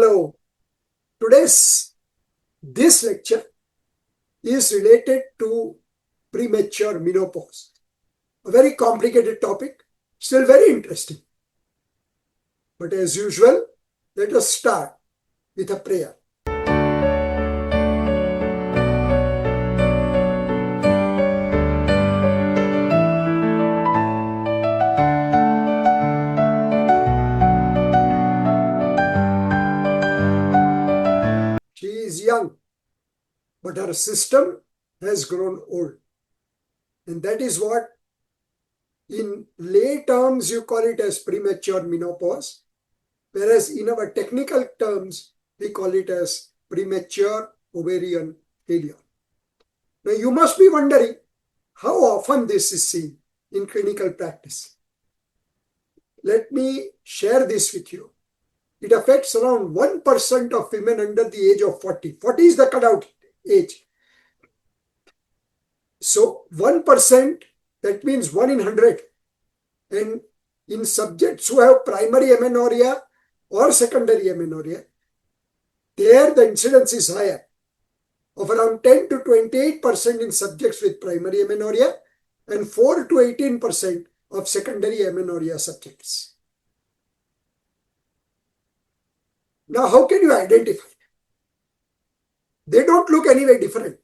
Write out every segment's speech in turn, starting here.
Hello. This lecture is related to premature menopause. A very complicated topic, still very interesting. But as usual, let us start with a prayer. She is young, but her system has grown old. And that is what in lay terms you call it as premature menopause, whereas in our technical terms we call it as premature ovarian failure. Now you must be wondering how often this is seen in clinical practice. Let me share this with you. It affects around 1% of women under the age of 40. 40 is the cutout age. So 1%, that means 1 in 100. And in subjects who have primary amenorrhea or secondary amenorrhea, there the incidence is higher, of around 10 to 28% in subjects with primary amenorrhea and 4 to 18% of secondary amenorrhea subjects. Now, how can you identify? They don't look anyway different,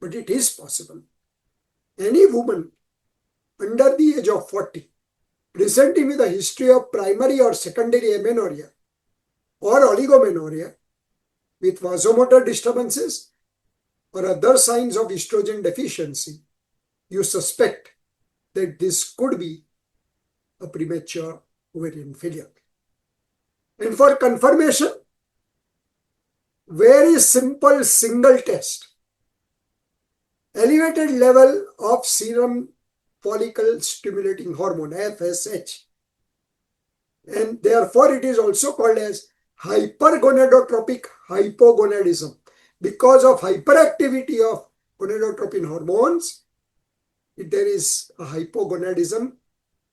but it is possible. Any woman under the age of 40 presenting with a history of primary or secondary amenorrhea or oligomenorrhea with vasomotor disturbances or other signs of estrogen deficiency, you suspect that this could be a premature ovarian failure. And for confirmation, very simple single test. Elevated level of serum follicle stimulating hormone, FSH. And therefore it is also called as hypergonadotropic hypogonadism. Because of hyperactivity of gonadotropin hormones, there is a hypogonadism,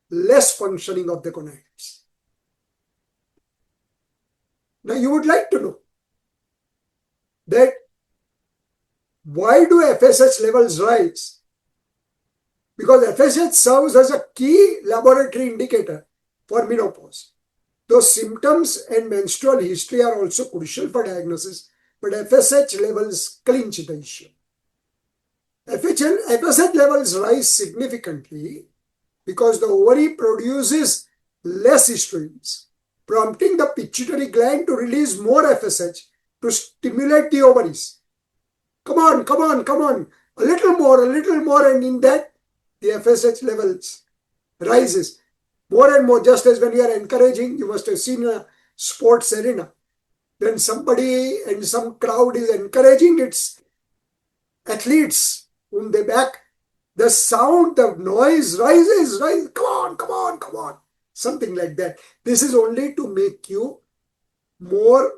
less functioning of the gonads. Now you would like to know that why do FSH levels rise? Because FSH serves as a key laboratory indicator for menopause. Those symptoms and menstrual history are also crucial for diagnosis, but FSH levels clinch the issue. FSH levels rise significantly because the ovary produces less estrogens, prompting the pituitary gland to release more FSH to stimulate the ovaries. Come on, a little more, and in that, the FSH levels rises more and more, just as when you are encouraging, you must have seen a sports arena. When somebody and some crowd is encouraging its athletes whom they back, the sound, the noise rises, come on. Something like that. This is only to make you more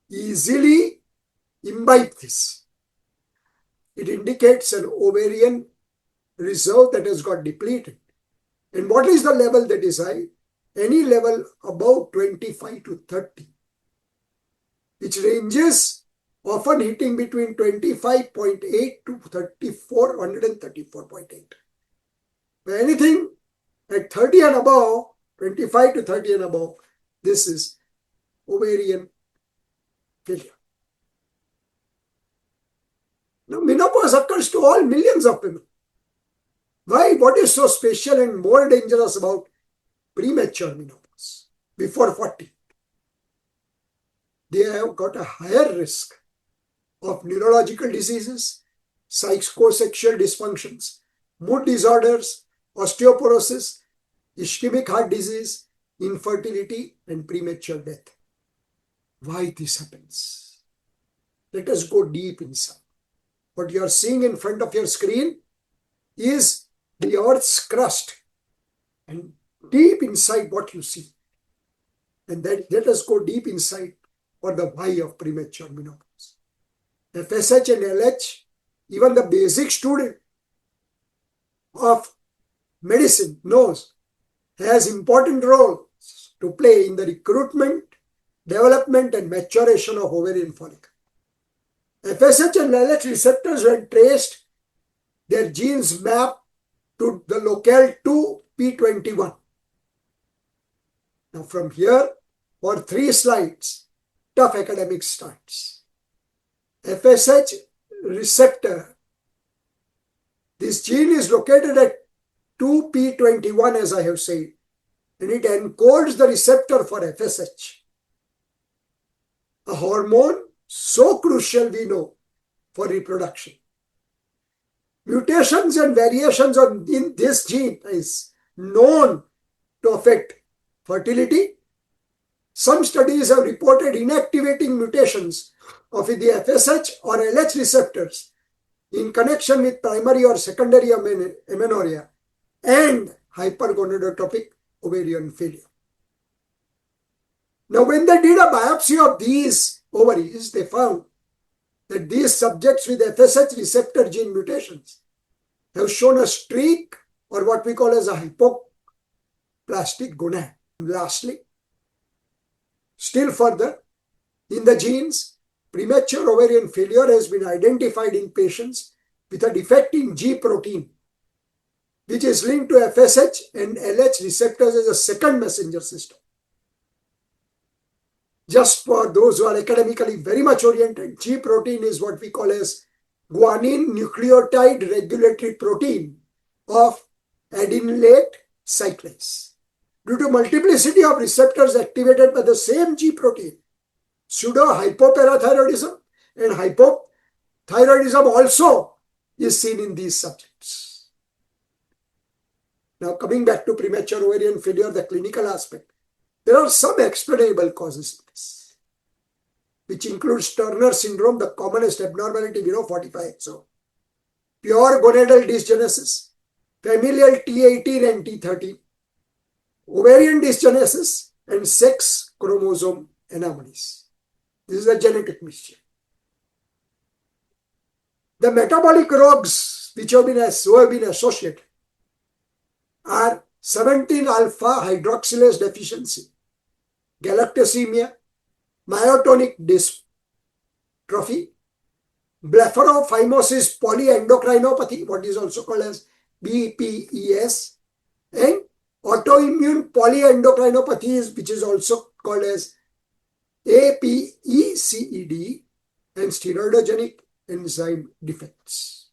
easily imbibe this. It indicates an ovarian reserve that has got depleted. And what is the level that is high? Any level above 25 to 30, which ranges often hitting between 25.8 to 134.8. But anything at 30 and above, 25 to 30 and above, this is ovarian failure. Now, menopause occurs to all millions of women. Why? What is so special and more dangerous about premature menopause before 40? They have got a higher risk of neurological diseases, psychosexual dysfunctions, mood disorders, osteoporosis, ischemic heart disease, infertility, and premature death. Why this happens? Let us go deep inside. What you are seeing in front of your screen is the Earth's crust, and deep inside what you see. And let us go deep inside for the why of premature menopause. FSH and LH, even the basic student of medicine knows, has important roles to play in the recruitment development and maturation of ovarian follicle. FSH and LH receptors, when traced, their genes map to the locale 2p21. Now from here, for 3 slides, tough academic starts. FSH receptor, this gene is located at 2p21, as I have said, and it encodes the receptor for FSH, a hormone so crucial, we know, for reproduction. Mutations and variations in this gene is known to affect fertility. Some studies have reported inactivating mutations of the FSH or LH receptors in connection with primary or secondary amenorrhea and hypergonadotropic ovarian failure. Now, when they did a biopsy of these ovaries, they found that these subjects with FSH receptor gene mutations have shown a streak, or what we call as a hypoplastic gonad. Lastly, still further, in the genes, premature ovarian failure has been identified in patients with a defect in G protein, which is linked to FSH and LH receptors as a second messenger system. Just for those who are academically very much oriented, G protein is what we call as guanine nucleotide regulatory protein of adenylate cyclase. Due to multiplicity of receptors activated by the same G protein, pseudo-hypoparathyroidism and hypothyroidism also is seen in these subjects. Now, coming back to premature ovarian failure, the clinical aspect, there are some explainable causes of this, which includes Turner syndrome, the commonest abnormality we know, 45XO, pure gonadal dysgenesis, familial T18 and T13, ovarian dysgenesis, and sex chromosome anomalies. This is a genetic mischief. The metabolic rogues which have been associated are 17-alpha hydroxylase deficiency, galactosemia, myotonic dystrophy, blepharophimosis polyendocrinopathy, what is also called as BPES, and autoimmune polyendocrinopathy, which is also called as APECED, and steroidogenic enzyme defects.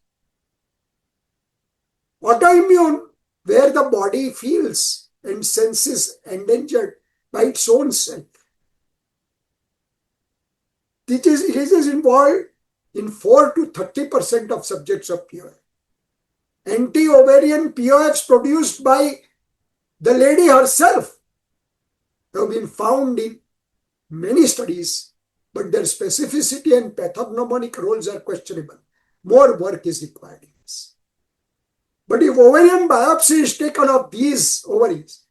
Autoimmune, where the body feels and senses endangered by its own self. It is involved in 4 to 30% of subjects of POF. Anti-ovarian POFs produced by the lady herself have been found in many studies, but their specificity and pathognomonic roles are questionable. More work is required in this. But if ovarian biopsy is taken of these ovaries,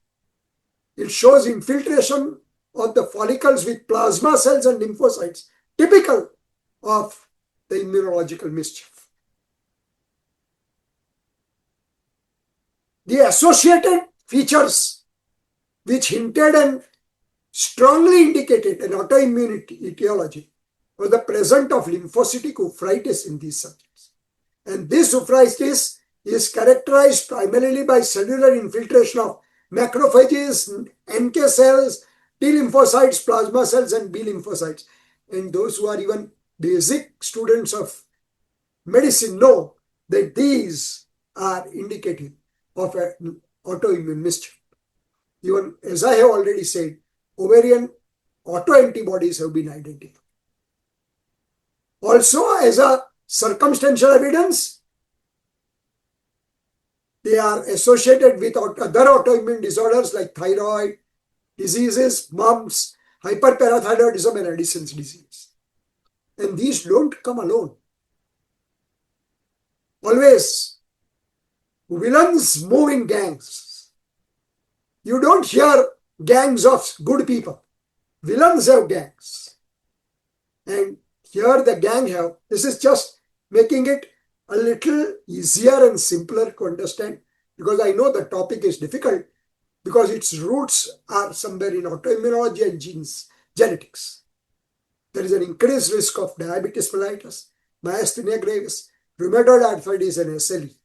it shows infiltration of the follicles with plasma cells and lymphocytes, typical of the immunological mischief. The associated features which hinted and strongly indicated an autoimmune etiology was the presence of lymphocytic oophorytis in these subjects. And this oophorytis is characterized primarily by cellular infiltration of macrophages, NK cells, T lymphocytes, plasma cells, and B lymphocytes. And those who are even basic students of medicine know that these are indicative of an autoimmune mischief. Even as I have already said, ovarian autoantibodies have been identified. Also, as a circumstantial evidence, they are associated with other autoimmune disorders like thyroid diseases, mumps, hyperparathyroidism, and Addison's disease. And these don't come alone. Always, villains move in gangs. You don't hear gangs of good people. Villains have gangs. And here the gang have, this is just making it a little easier and simpler to understand, because I know the topic is difficult because its roots are somewhere in autoimmunology and genes. genetics. There is an increased risk of diabetes mellitus, myasthenia gravis, rheumatoid arthritis, and SLE.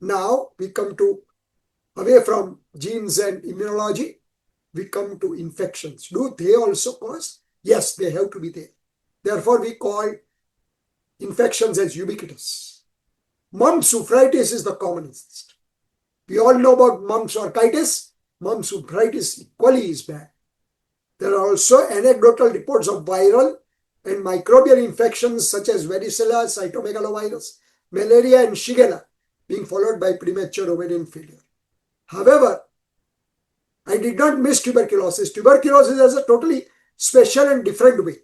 Now we come to, away from genes and immunology, we come to infections. Do they also cause? Yes, they have to be there. Therefore, we call infections as ubiquitous. Mumps nephritis is the commonest. We all know about mumps orchitis. Mumps nephritis equally is bad. There are also anecdotal reports of viral and microbial infections such as varicella, cytomegalovirus, malaria, and Shigella being followed by premature ovarian failure. However, I did not miss tuberculosis. Tuberculosis has a totally special and different way.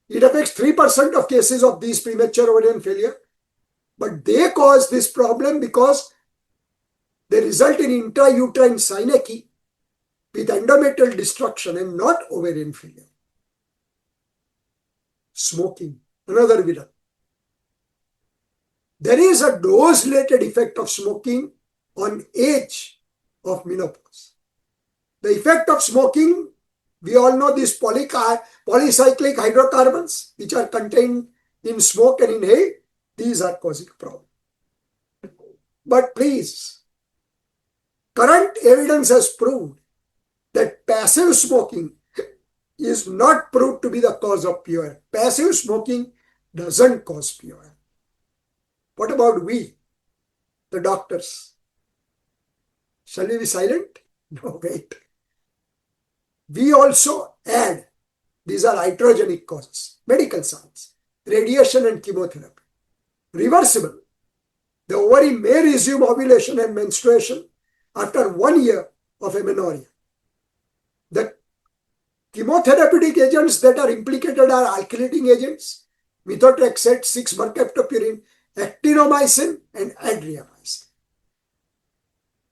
It affects 3% of cases of these premature ovarian failure, but they cause this problem because they result in intrauterine synecdoche with endometrial destruction and not ovarian failure. Smoking, another villain. There is a dose-related effect of smoking on age of menopause. The effect of smoking, we all know these polycyclic hydrocarbons which are contained in smoke and inhale, these are causing a problem. But please, current evidence has proved that passive smoking is not proved to be the cause of POF. Passive smoking doesn't cause POF. What about we, the doctors? Shall we be silent? No, wait. We also add, these are iatrogenic causes, medical science, radiation and chemotherapy. Reversible. The ovary may resume ovulation and menstruation after 1 year of amenorrhea. The chemotherapeutic agents that are implicated are alkylating agents, methotrexate, 6-mercaptopurine, actinomycin, and adriamycin.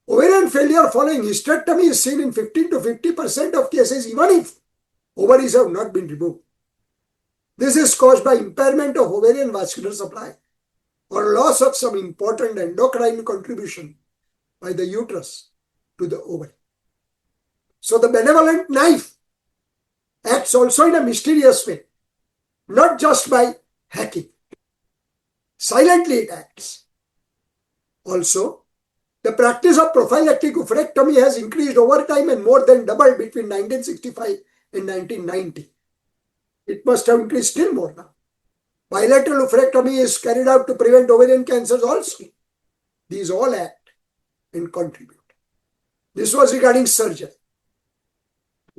Ovarian failure following hysterectomy is seen in 15 to 50% of cases, even if ovaries have not been removed. This is caused by impairment of ovarian vascular supply or loss of some important endocrine contribution by the uterus to the ovary. So the benevolent knife acts also in a mysterious way, not just by hacking. Silently it acts. Also, the practice of prophylactic oophorectomy has increased over time and more than doubled between 1965 and 1990. It must have increased still more now. Bilateral oophorectomy is carried out to prevent ovarian cancers also. These all act and contribute. This was regarding surgery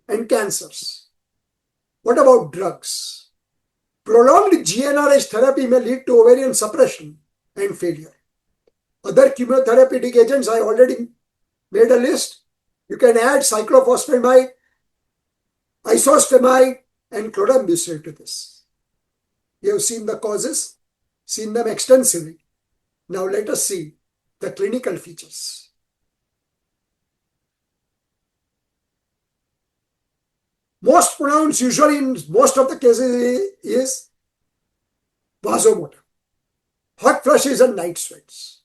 and cancers. What about drugs? Prolonged GnRH therapy may lead to ovarian suppression and failure. Other chemotherapeutic agents, I already made a list. You can add cyclophosphamide, isostemide, and clotrimazole to this. You have seen the causes, seen them extensively. Now let us see the clinical features. Most pronounced usually in most of the cases is vasomotor, hot flushes and night sweats.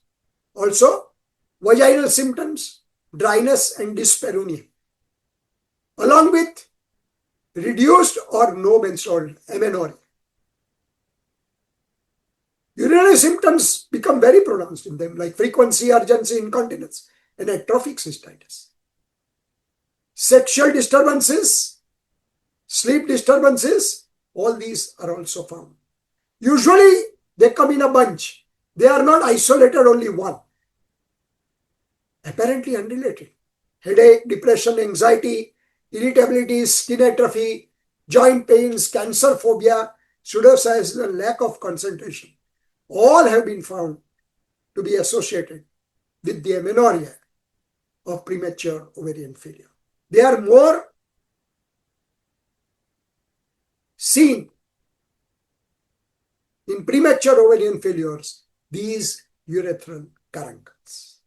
Also, vaginal symptoms, dryness and dyspareunia, along with reduced or no menstrual amenorrhea. Urinary symptoms become very pronounced in them, like frequency, urgency, incontinence, and atrophic cystitis. Sexual disturbances, sleep disturbances, all these are also found. Usually, they come in a bunch. They are not isolated, only one. Apparently unrelated. Headache, depression, anxiety, irritability, skin atrophy, joint pains, cancer phobia, pseudocyesis, and lack of concentration. All have been found to be associated with the amenorrhea of premature ovarian failure. They are more seen in premature ovarian failures, these urethral caruncles.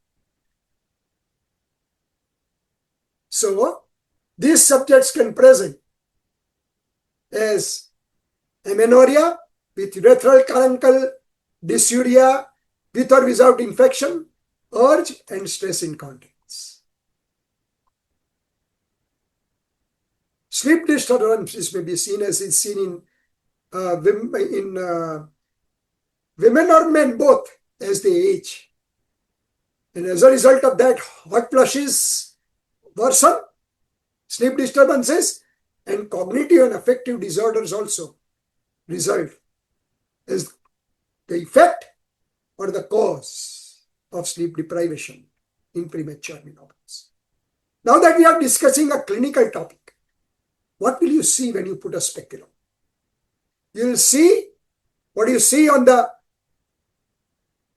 So, these subjects can present as amenorrhea with urethral caruncle, dysuria, with or without infection, urge and stress incontinence. Sleep disturbances may be seen as is seen in women or men both as they age. And as a result of that, hot flushes worsen, sleep disturbances, and cognitive and affective disorders also result as the effect or the cause of sleep deprivation in premature menopause. Now that we are discussing a clinical topic, what will you see when you put a speculum? You will see what you see on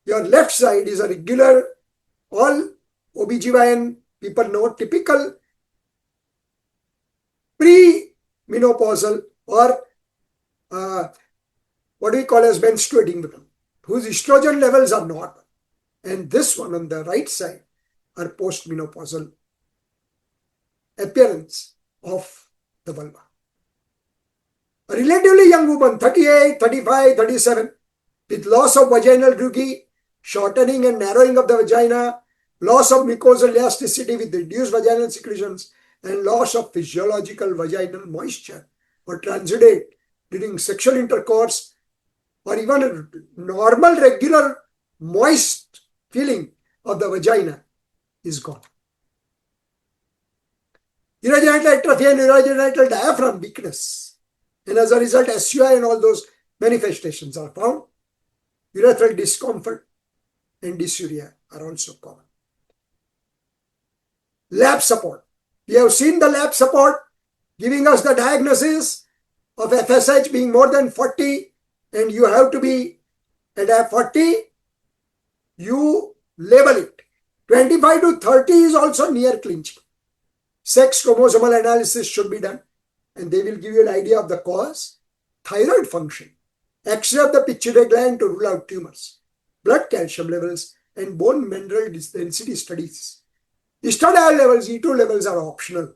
your left side is a regular, all OBGYN people know, typical pre-menopausal or what we call as menstruating women, whose estrogen levels are normal. And this one on the right side are post-menopausal appearance of the vulva. A relatively young woman, 38, 35, 37, with loss of vaginal drugi, shortening and narrowing of the vagina, loss of mucosal elasticity with reduced vaginal secretions, and loss of physiological vaginal moisture or transudate during sexual intercourse, or even a normal, regular, moist feeling of the vagina is gone. Urogenital atrophy and urogenital diaphragm weakness. And as a result, SUI and all those manifestations are found. Urethral discomfort and dysuria are also common. Lab support. We have seen the lab support giving us the diagnosis of FSH being more than 40, and you have to be at 40, you label it. 25 to 30 is also near clinching. Sex chromosomal analysis should be done, and they will give you an idea of the cause. Thyroid function, X-ray of the pituitary gland to rule out tumors, blood calcium levels, and bone mineral density studies. Estradiol levels, E2 levels are optional.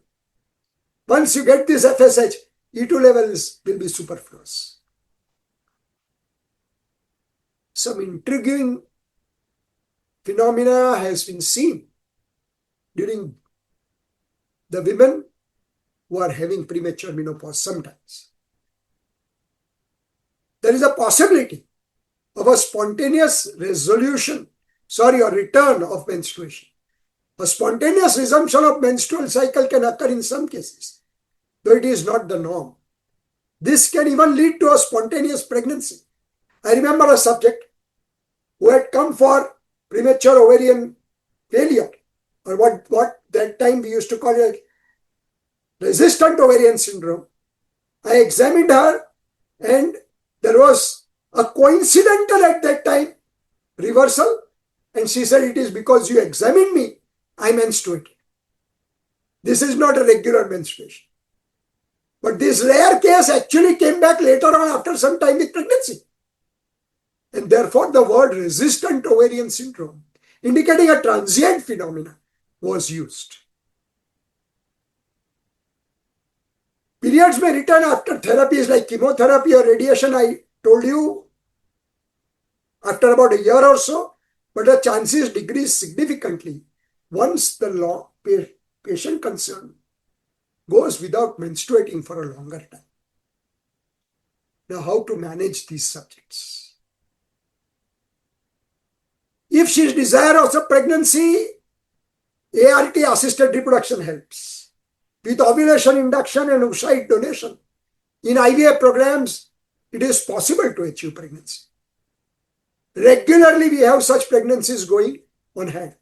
Once you get this FSH, E2 levels will be superfluous. Some intriguing phenomena has been seen during the women who are having premature menopause sometimes. There is a possibility of a spontaneous return of menstruation. A spontaneous resumption of menstrual cycle can occur in some cases, though it is not the norm. This can even lead to a spontaneous pregnancy. I remember a subject who had come for premature ovarian failure, or what that time we used to call it resistant ovarian syndrome. I examined her, and there was a coincidental at that time reversal, and she said, "It is because you examined me, I menstruated. This is not a regular menstruation." But this rare case actually came back later on after some time with pregnancy. And therefore the word resistant ovarian syndrome, indicating a transient phenomenon, was used. Periods may return after therapies like chemotherapy or radiation, I told you, after about a year or so, but the chances decrease significantly once the patient concerned goes without menstruating for a longer time. Now, how to manage these subjects? If she is desirous of pregnancy, ART assisted reproduction helps. With ovulation induction and oocyte donation, in IVF programs, it is possible to achieve pregnancy. Regularly, we have such pregnancies going on hand.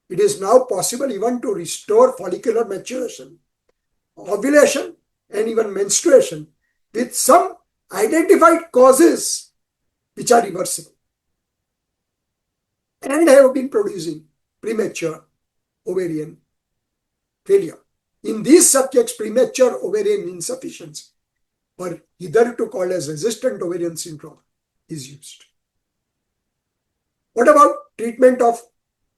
It is now possible even to restore follicular maturation, ovulation, and even menstruation with some identified causes which are reversible and have been producing premature ovarian failure. In these subjects, premature ovarian insufficiency, or hitherto called as resistant ovarian syndrome, is used. What about treatment of,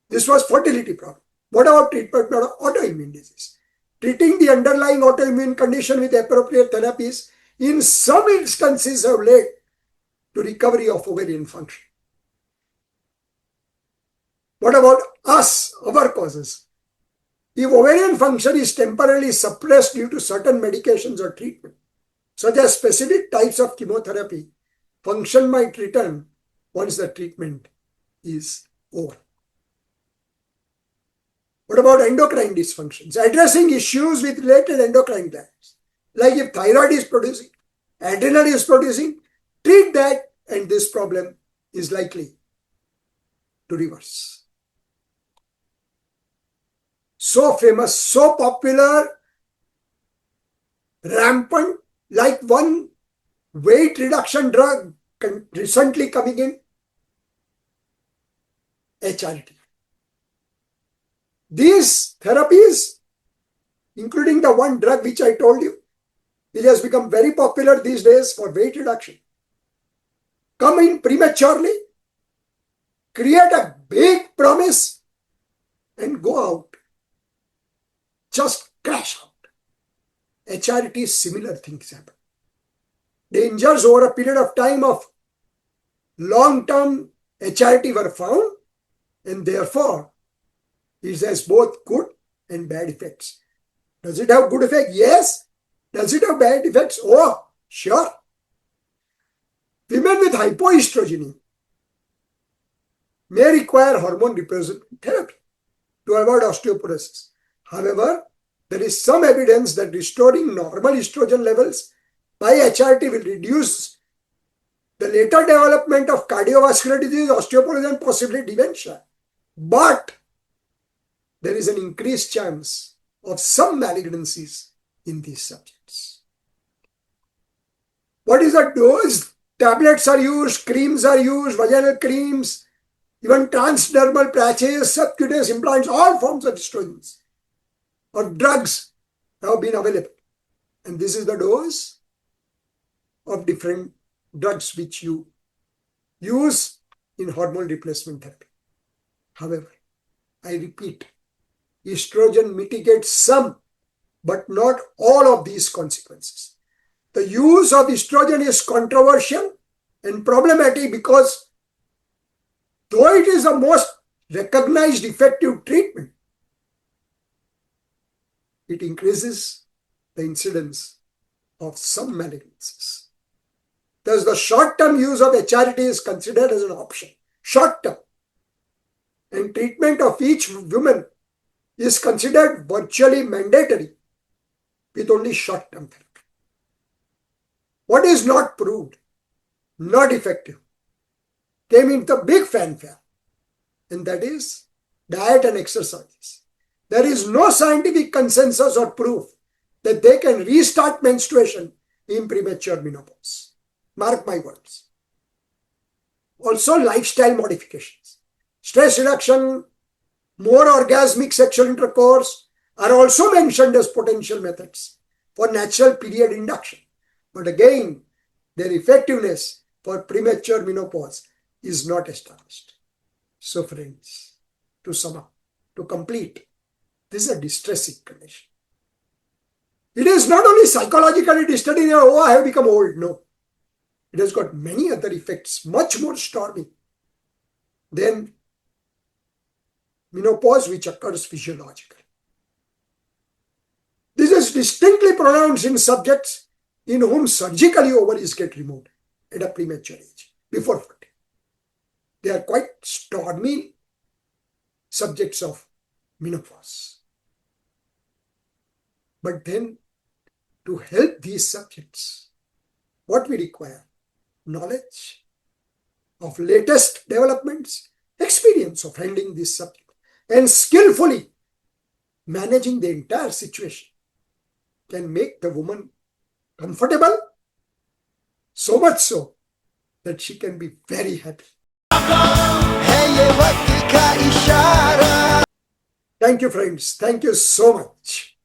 this was fertility problem. What about treatment of autoimmune disease? Treating the underlying autoimmune condition with appropriate therapies in some instances have led to recovery of ovarian function. What about our causes? If ovarian function is temporarily suppressed due to certain medications or treatment, such as specific types of chemotherapy, function might return once the treatment is over. What about endocrine dysfunctions? Addressing issues with related endocrine glands. Like if thyroid is producing, adrenal is producing, treat that and this problem is likely to reverse. So famous, so popular, rampant, like one weight reduction drug recently coming in, HRT. These therapies, including the one drug which I told you, which has become very popular these days for weight reduction, come in prematurely, create a big promise, and go out. Just crash out. HRT, similar things happen. Dangers over a period of time of long-term HRT were found, and therefore it has both good and bad effects. Does it have good effect? Yes. Does it have bad effects? Oh, sure. Women with hypoestrogenemia may require hormone replacement therapy to avoid osteoporosis. However, there is some evidence that restoring normal estrogen levels by HRT will reduce the later development of cardiovascular disease, osteoporosis, and possibly dementia. But there is an increased chance of some malignancies in these subjects. What is the dose? Tablets are used, creams are used, vaginal creams, even transdermal patches, subcutaneous implants, all forms of estrogens or drugs have been available. And this is the dose of different drugs which you use in hormone replacement therapy. However, I repeat, estrogen mitigates some, but not all of these consequences. The use of estrogen is controversial and problematic because though it is the most recognized effective treatment, it increases the incidence of some malignancies. Thus, the short-term use of HRT is considered as an option, short-term. And treatment of each woman is considered virtually mandatory with only short-term therapy. What is not proved, not effective, came into big fanfare, and that is diet and exercises. There is no scientific consensus or proof that they can restart menstruation in premature menopause. Mark my words. Also, lifestyle modifications, stress reduction, more orgasmic sexual intercourse are also mentioned as potential methods for natural period induction. But again, their effectiveness for premature menopause is not established. So friends, to sum up, to complete, this is a distressing condition. It is not only psychologically disturbing, oh, I have become old. No. It has got many other effects, much more stormy than menopause, which occurs physiologically. This is distinctly pronounced in subjects in whom surgically ovaries get removed at a premature age, before 40. They are quite stormy subjects of menopause. But then, to help these subjects, what we require? Knowledge of latest developments, experience of handling this subject, and skillfully managing the entire situation can make the woman comfortable, so much so that she can be very happy. Thank you, friends. Thank you so much.